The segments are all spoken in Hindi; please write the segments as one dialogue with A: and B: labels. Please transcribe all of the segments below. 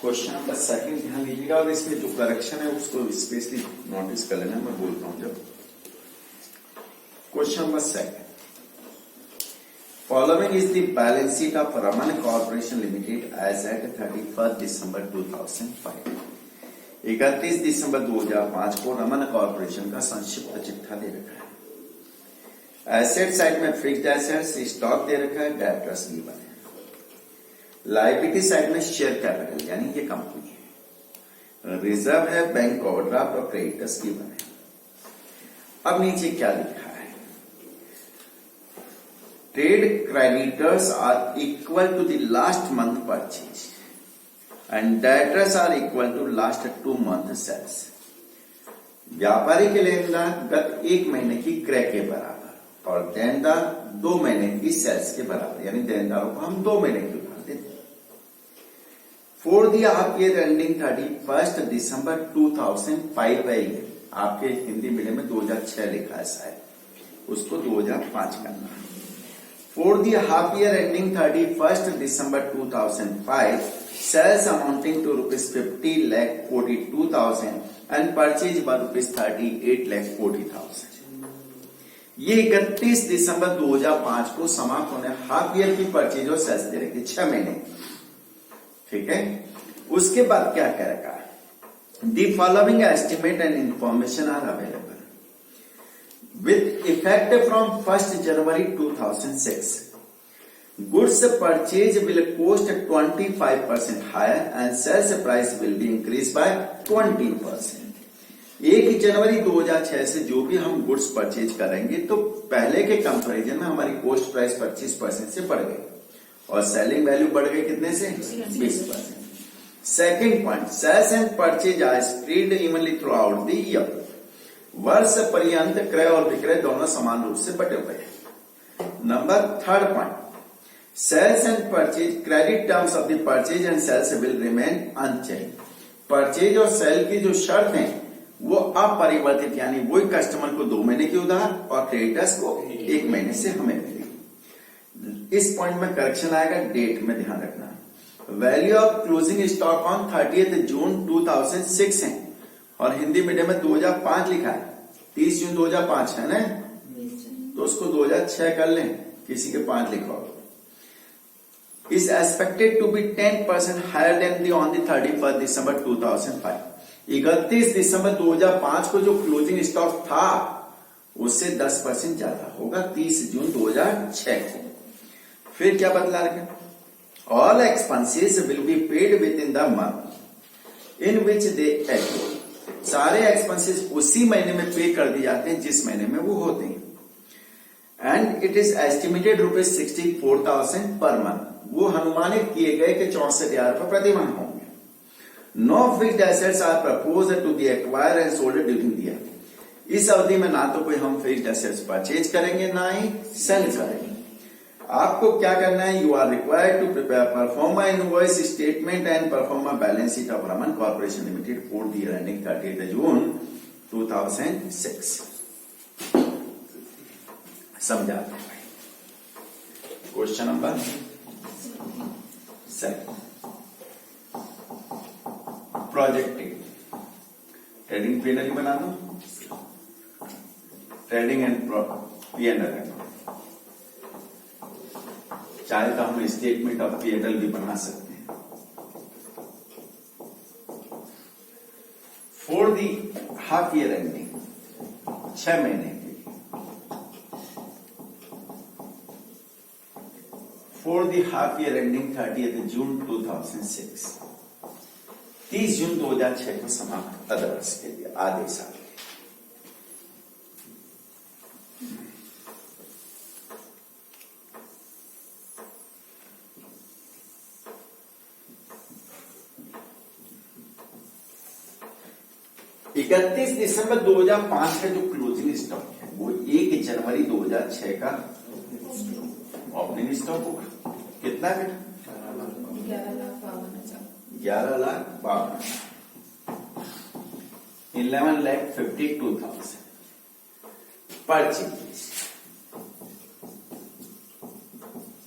A: क्वेश्चन नंबर सेकंड ध्यान दीजिएगा और इसमें जो करेक्शन है उसको स्पेशली नोटिस कर लेना, मैं बोलता हूं जब। Question number second, following is the balance sheet of Raman corporation limited as at 31 दिसंबर 2005। 31 दिसंबर 2005 को रमन कॉर्पोरेशन का संक्षिप्त चिट्ठा दे रखा है। एसेट साइड में फिक्स्ड एसेट्स स्टॉक दे रखा है, डेब्टर्स गिवन है। लायबिलिटी साइड में शेयर कैपिटल यानी ये कंपनी है, रिजर्व है, बैंक ओवरड्राफ्ट और क्रेडिटर्स गिवन है। अब नीचे क्या लिखा है, trade creditors are equal to the last month purchase and debtors are equal to last 2 month sales. व्यापारी के लेनदार गत 1 महीने की क्रय के बराबर और देनदार 2 महीने की सेल्स के बराबर, यानी देनदारों को हम 2 महीने की उधार देते हैं। For the half year ending 31 दिसंबर 2005 है, ये आपके हिंदी मीडियम में 2006 लिखा है शायद, उसको 2005 करना है। For the half year ending 31 December 2005 sales amounting to ₹50,42,000 and purchase by ₹38,40,000। ये 31 दिसंबर 2005 को समाप्त होने हाफ ईयर की परचेज और सेल्स दे रखी 6 महीने, ठीक है। उसके बाद क्या करेगा, the following estimate and information are available with effect from 1 January 2006। Goods purchase will cost 25% higher and sales price will be increased by 20%। 1 January 2006 से जो भी हम गुड्स परचेज करेंगे तो पहले के कंपैरिजन में हमारी कॉस्ट प्राइस 25% से बढ़ गई और सेलिंग वैल्यू बढ़ गई कितने से 20%। Second point, sales and purchase are spread evenly throughout the year. वर्ष पर्यंत क्रय और विक्रय दोनों समान रूप से बटे हुए हैं। Number third point, sales and purchase credit terms of the purchase and sales will remain unchange. Purchase और सेल की जो शर्त है वो अपरिवर्तित, यानी वही कस्टमर को 2 महीने की उधार और क्रेडिटर्स को 1 महीने से हमें मिलेगी। इस पॉइंट में करेक्शन आएगा, डेट में ध्यान रखना। Value of closing stock on 30 जून 2006 है और हिंदी मीडियम में 2005 लिखा है, 30 जून 2005 है ना, तो उसको 2006 कर लें, किसी के 5 लिखा हो। is expected to be 10% higher than the on the 31st December 2005। 31 दिसंबर 2005 को जो क्लोजिंग स्टॉक था उससे 10% ज्यादा होगा 30 जून 2006 को। फिर क्या बदला रखें, all expenses will be paid with in the month in which they act. सारे एक्सपेंसेस उसी महीने में पे कर दिए जाते हैं जिस महीने में वो होते हैं। And it is estimated ₹64,000 per month. वो अनुमानित किए गए कि 64,000 रुपए प्रति माह होंगे। No fixed assets are proposed to be acquired and sold during the year. इस अवधि में ना तो कोई हम फिक्स्ड एसेट्स परचेज करेंगे ना ही सेल करेंगे। आपको क्या करना है, you are required to prepare proforma invoice statement and proforma balance sheet of Raman corporation limited for the year ending 30 जून 2006। समझाते हैं भाई। Question number 7, projecting trading PNL बना दो, ट्रेडिंग एंड पीएनएल चाहे तो हम स्टेटमेंट ऑफ पीएनएल भी बना सकते हैं। For the half year ending 6 महीने के, for the half year ending 30 जून 2006, 30 जून 2006 को समाप्त अदर्स के लिए आधे साल के। इकतीस दिसंबर 2005 का जो क्लोजिंग स्टॉक है वो 1 जनवरी 2006 का ओपनिंग स्टॉक होगा। कितना बेटा, 11,52,000, 11,52,000।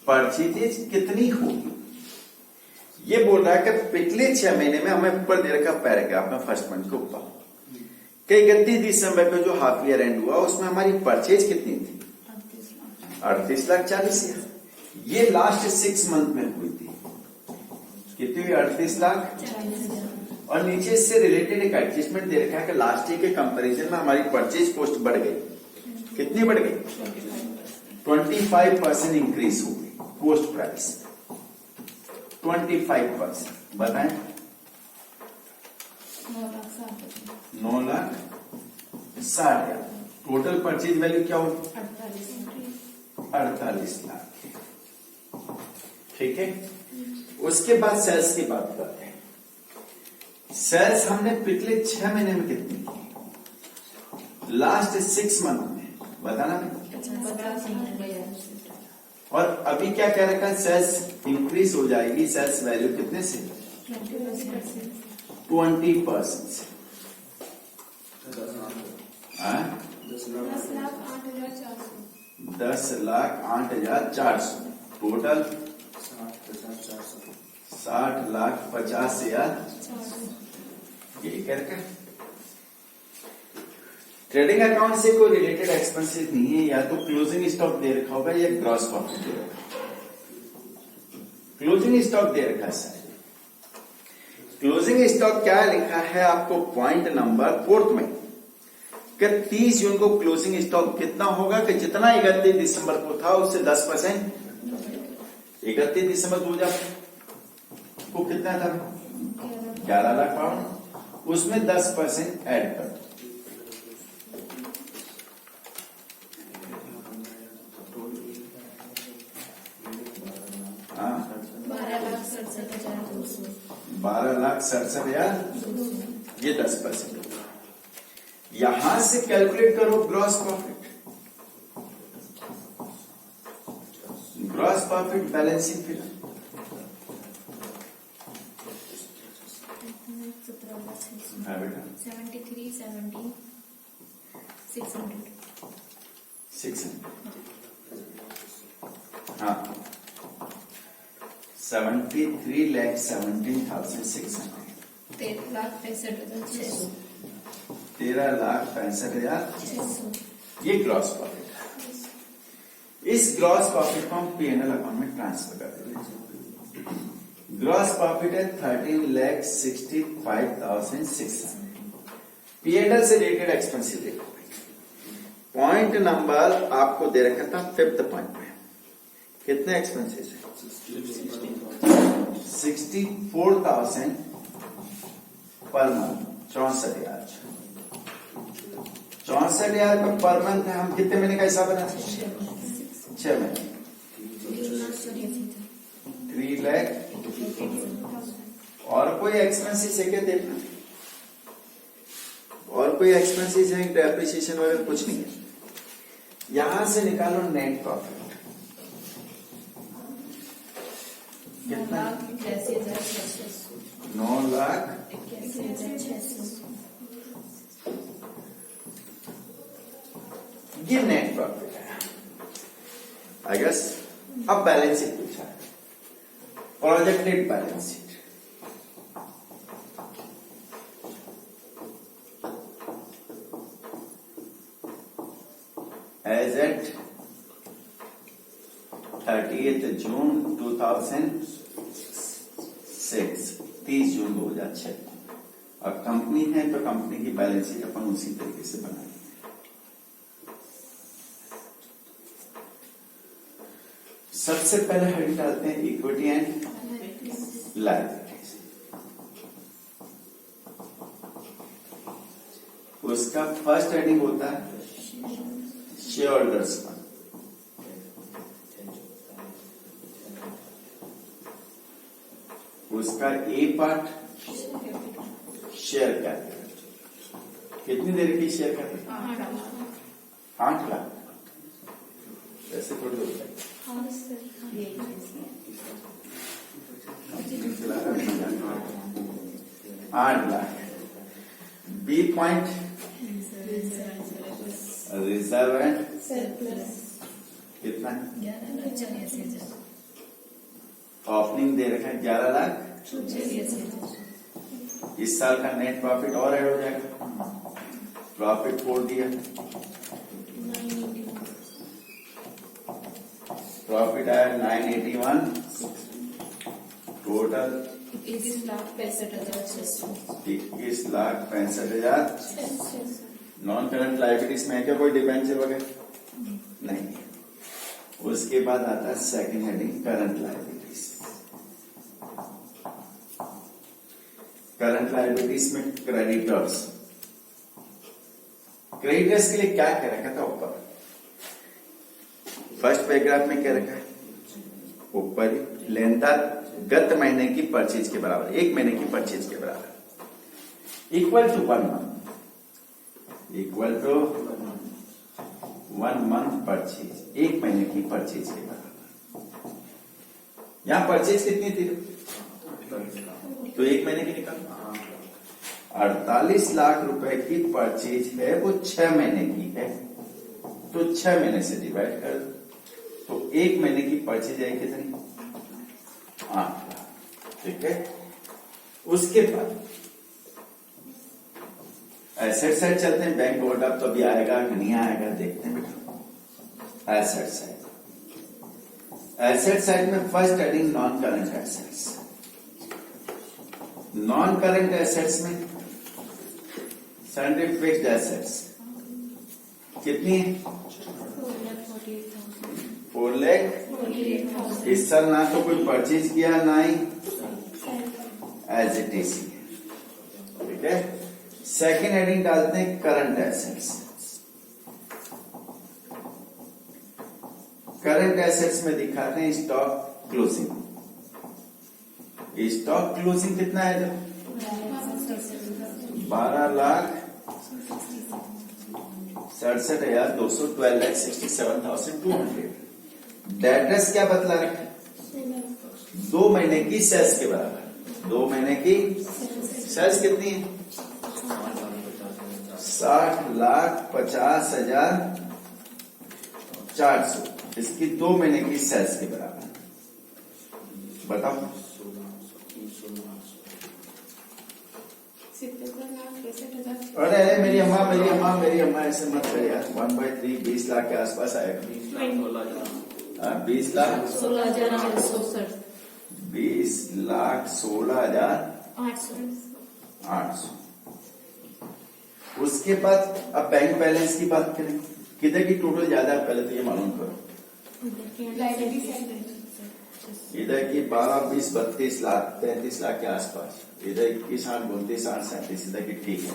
A: परचेजेज कितनी होगी ये बोल रहा है कि पिछले 6 महीने में हमें ऊपर दे रखा पैराग्राफ में फर्स्ट मंथ के ऊपर कि 31 दिसंबर को जो हाफ ईयर एंड हुआ उसमें हमारी परचेज कितनी थी? 38,40,000। ये लास्ट 6 मंथ में हुई थी, कितनी हुई? 38 लाख। और नीचे इससे रिलेटेड एक एडजस्टमेंट दे रखा है कि लास्ट ईयर के कंपैरिजन में हमारी परचेज कॉस्ट बढ़ गई। कितनी बढ़ गई? 25% इंक्रीज हो गई कॉस्ट प्राइस, 25%। बताएं। 9,60,000। टोटल परचेज वैल्यू क्या होगी? 48 लाख। ठीक है। उसके बाद सेल्स की बात करते हैं। सेल्स हमने पिछले 6 महीने में कितनी की? लास्ट 6 मंथ में बताना। और अभी क्या कह रखा है? सेल्स इंक्रीज हो जाएगी। सेल्स वैल्यू कितने से? 20% से। 10,08,400। टोटल 60,50,000। यही करके ट्रेडिंग अकाउंट से कोई रिलेटेड एक्सपेंसेस नहीं है, या तो क्लोजिंग स्टॉक दे रखा होगा या ग्रॉस प्रॉफिट दे रखा। क्लोजिंग स्टॉक दे रखा है सर। क्लोजिंग स्टॉक क्या लिखा है आपको पॉइंट नंबर 4 में कि 30 जून को क्लोजिंग स्टॉक कितना होगा कि जितना 31 दिसंबर को था उससे 10%। 31 दिसंबर 2000 को कितना था? 11 लाख पाउंड। उसमें 10% ऐड कर दो। हाँ, 12,67,000। ये 10%। यहां से कैलकुलेट करो gross profit. Gross profit balancing figure 600। हाँ, 73,17,600। 13,65,600। ये ग्रॉस प्रॉफिट है। इस ग्रॉस प्रॉफिट को हम P&L अकाउंट में ट्रांसफर कर देते हैं। ग्रॉस प्रॉफिट है 13,65,600। P&L से रिलेटेड एक्सपेंसिव देखो। पॉइंट नंबर आपको दे रखा था 5th पॉइंट में। कितने एक्सपेंसेस है? 64,000 पर मंथ। 64,000। 64,000 का पर मंथ है। हम कितने महीने का हिसाब बनाते हैं? 6 महीने। 3 लाख। और कोई एक्सपेंसेस है क्या देखना? और कोई एक्सपेंसेस है? डेप्रिसिएशन वगैरह कुछ नहीं है। यहां से निकालो नेट प्रॉफिट। कितना? 9 लाख। ये नेट प्रॉफिट है आई गेस। अब बैलेंस शीट पूछा है, projected balance sheet. As at 30th June 2006, 30 जून 2006। अब कंपनी है तो कंपनी की बैलेंस शीट अपन उसी तरीके से बनाएंगे। सबसे पहले हेड डालते हैं इक्विटी एंड लायबिलिटीज। उसका फर्स्ट हेडिंग होता है शेयर होल्डर्स फंड। उसका ए पार्ट शेयर कैपिटल। कितनी देर की शेयर कैपिटल? 8 लाख। ऐसे थोड़ी होता है। 8 lakh. B point reserve and कितना? ओपनिंग दे रखा है 11 लाख इस साल का नेट प्रॉफिट और ऐड हो जाएगा, प्रॉफिट 4 दिया, प्रॉफिट आया 981, टोटल 21,65,000। नॉन करंट लाइबिलिटीज में है क्या कोई डिबेंचर वगैरह? नहीं। उसके बाद आता है second heading current liabilities. Current liabilities में क्रेडिटर्स, क्रेडिटर्स के लिए क्या कह रखा था ऊपर? फर्स्ट पैराग्राफ में क्या रखा है? ऊपर लेनदार गत महीने की परचेज के बराबर, एक महीने की परचेज के बराबर, equal to 1 month, equal to 1 month purchase, एक महीने की परचेज के बराबर। यहां परचेज कितनी थी? तो एक महीने की निकाल, 48 लाख रुपए की परचेज है, वो 6 महीने की है, तो 6 महीने से डिवाइड कर दो, तो एक महीने की परचेज है कितनी? 8 लाख। ठीक है। उसके बाद एसेट साइड चलते हैं। बैंक ओवरड्राफ्ट तो अभी आएगा कि नहीं आएगा देखते हैं बेटा। एसेट साइड, एसेट साइड में first heading non current assets. Non current assets में सन्ड्री फिक्स्ड एसेट्स कितनी है? 4 लाख। इस साल ना तो कोई परचेज किया ना ही एज इट इज। ठीक है। सेकेंड हेडिंग डालते हैं करंट एसेट्स। करंट एसेट्स में दिखाते हैं स्टॉक क्लोजिंग। स्टॉक क्लोजिंग कितना है? 12,67,200, 12,67,200। डेटर्स क्या बतला रखा? 2 महीने की सेल्स के बराबर। 2 महीने की सेल्स कितनी है? 60,50,400। इसकी 2 महीने की सेल्स के बराबर। बताओ। अरे मेरी अम्मा ऐसे मत कर यार। 1/3 20 लाख के आसपास आएगा। 20 लाख 16,800। उसके बाद अब बैंक बैलेंस की बात करें, किधर की टोटल ज्यादा है पहले तो ये मालूम करो। इधर की 12, 20, 32 लाख, 33 लाख के आसपास। इधर 21, 8, 32, 8, 37। इधर की ठीक है।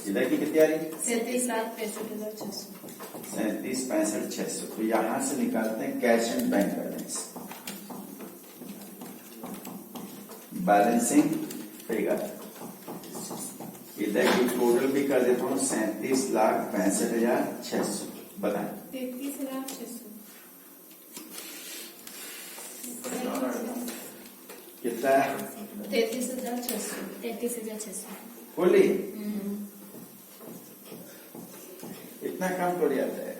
A: इधर की कितनी आ रही? 37,65,600। तो यहां से निकालते हैं cash and bank balance. Balancing figure इधर की टोटल भी कर देता हूँ 37,65,600। बताएं
B: 33,600
A: कितना है?
B: 33,600
A: बोली इतना कम थोड़ी आता है।